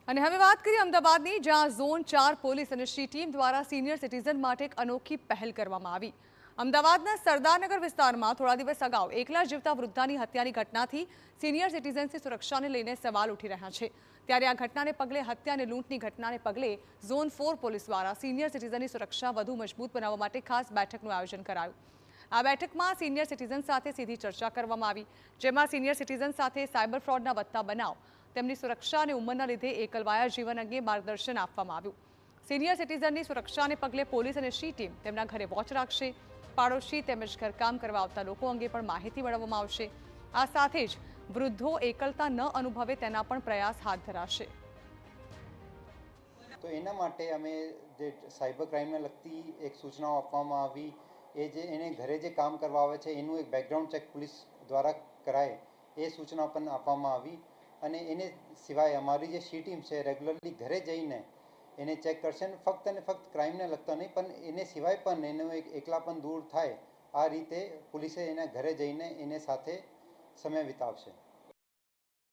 અને હવે વાત કરીએ અમદાવાદની, જ્યાં ઝોન 4 પોલીસ અને સી ટીમ દ્વારા સિનિયર સિટીઝન માટે એક અનોખી પહેલ કરવામાં આવી। અમદાવાદના સરદારનગર વિસ્તારમાં થોડા દિવસ અગાઉ એકલા જીવતા વૃદ્ધાની હત્યાની ઘટનાથી સિનિયર સિટીઝન્સની સુરક્ષાને લઈને સવાલ ઉઠી રહ્યા છે। ત્યારે આ ઘટનાને પગલે હત્યા અને લૂંટની ઘટનાને પગલે ઝોન 4 પોલીસ દ્વારા સિનિયર સિટીઝનની સુરક્ષા વધુ મજબૂત બનાવવા માટે ખાસ બેઠકનું આયોજન કરાયું। આ બેઠકમાં સિનિયર સિટીઝન સાથે સીધી ચર્ચા કરવામાં આવી, જેમાં સિનિયર સિટીઝન સાથે સાયબર ફ્રોડના વધતા બનાવ, તેમની સુરક્ષા અને ઉંમરના લીધે એકલવાયા જીવન અંગે માર્ગદર્શન આપવામાં આવ્યું। સિનિયર સિટીઝનની સુરક્ષાને પગલે પોલીસ અને સી ટીમ તેમના ઘરે વોચ રાખશે। પાડોશી તેમજ ઘરકામ કરવા આવતા લોકો અંગે પણ માહિતી મેળવવામાં આવશે। આ સાથે જ વૃદ્ધો એકલતા ન અનુભવે તેના પણ પ્રયાસ હાથ ધરાશે। તો એના માટે અમે જે સાયબર ક્રાઇમને લગતી એક સૂચનાઓ આપવામાં આવી, એ જે એને ઘરે જે કામ કરવા આવે છે એનું એક બેકગ્રાઉન્ડ ચેક પોલીસ દ્વારા કરાય એ સૂચના પણ આપવામાં આવી। અને એને સિવાય અમારી જે સી ટીમ છે રેગ્યુલરલી ઘરે જઈને એને ચેક કરશે, ને ફક્ત ક્રાઇમને લગતા નહીં પણ એને સિવાય પણ એનો એક એકલા પણ દૂર થાય આ રીતે પોલીસે એના ઘરે જઈને એને સાથે સમય વિતાવશે।